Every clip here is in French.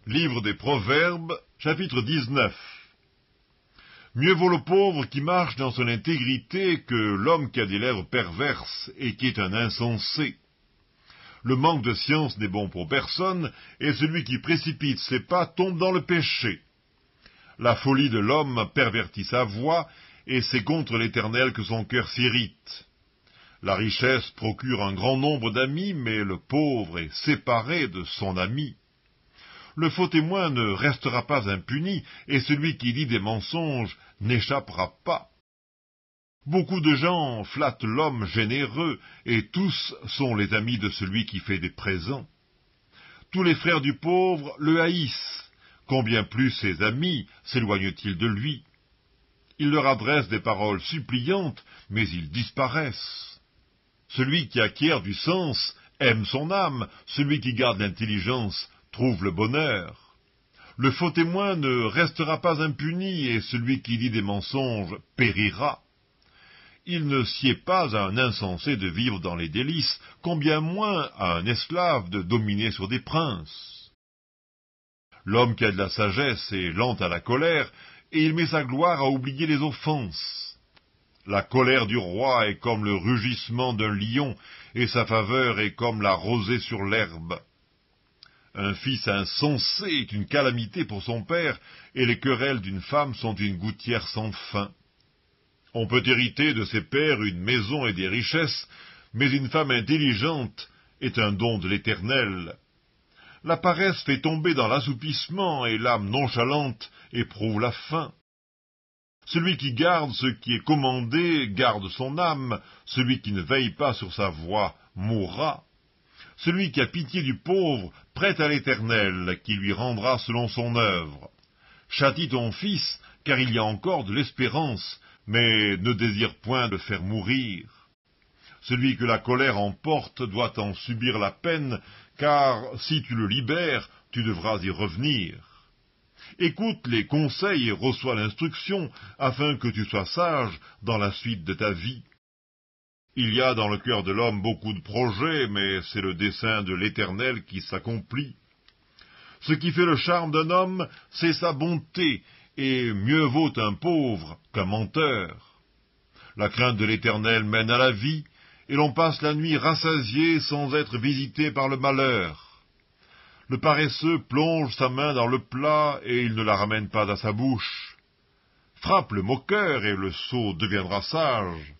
Livre des Proverbes, chapitre 19. Mieux vaut le pauvre qui marche dans son intégrité que l'homme qui a des lèvres perverses et qui est un insensé. Le manque de science n'est bon pour personne, et celui qui précipite ses pas tombe dans le péché. La folie de l'homme pervertit sa voie, et c'est contre l'Éternel que son cœur s'irrite. La richesse procure un grand nombre d'amis, mais le pauvre est séparé de son ami. Le faux témoin ne restera pas impuni, et celui qui dit des mensonges n'échappera pas. Beaucoup de gens flattent l'homme généreux, et tous sont les amis de celui qui fait des présents. Tous les frères du pauvre le haïssent. Combien plus ses amis s'éloignent-ils de lui? Il leur adresse des paroles suppliantes, mais ils disparaissent. Celui qui acquiert du sens aime son âme, celui qui garde l'intelligence trouve le bonheur. Le faux témoin ne restera pas impuni, et celui qui dit des mensonges périra. Il ne sied pas à un insensé de vivre dans les délices, combien moins à un esclave de dominer sur des princes. L'homme qui a de la sagesse est lent à la colère, et il met sa gloire à oublier les offenses. La colère du roi est comme le rugissement d'un lion, et sa faveur est comme la rosée sur l'herbe. Un fils insensé est une calamité pour son père, et les querelles d'une femme sont une gouttière sans fin. On peut hériter de ses pères une maison et des richesses, mais une femme intelligente est un don de l'Éternel. La paresse fait tomber dans l'assoupissement, et l'âme nonchalante éprouve la faim. Celui qui garde ce qui est commandé garde son âme, celui qui ne veille pas sur sa voie mourra. Celui qui a pitié du pauvre prête à l'Éternel, qui lui rendra selon son œuvre. Châtie ton fils, car il y a encore de l'espérance, mais ne désire point de faire mourir. Celui que la colère emporte doit en subir la peine, car si tu le libères, tu devras y revenir. Écoute les conseils et reçois l'instruction, afin que tu sois sage dans la suite de ta vie. Il y a dans le cœur de l'homme beaucoup de projets, mais c'est le dessein de l'Éternel qui s'accomplit. Ce qui fait le charme d'un homme, c'est sa bonté, et mieux vaut un pauvre qu'un menteur. La crainte de l'Éternel mène à la vie, et l'on passe la nuit rassasié sans être visité par le malheur. Le paresseux plonge sa main dans le plat, et il ne la ramène pas à sa bouche. Frappe le moqueur, et le sot deviendra sage.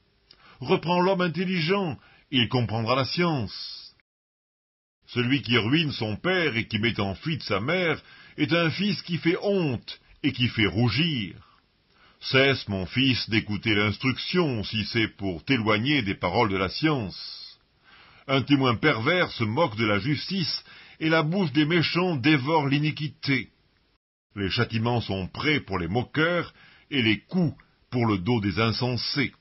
Reprends l'homme intelligent, et il comprendra la science. Celui qui ruine son père et qui met en fuite sa mère est un fils qui fait honte et qui fait rougir. Cesse, mon fils, d'écouter l'instruction, si c'est pour t'éloigner des paroles de la science. Un témoin pervers se moque de la justice, et la bouche des méchants dévore l'iniquité. Les châtiments sont prêts pour les moqueurs, et les coups pour le dos des insensés.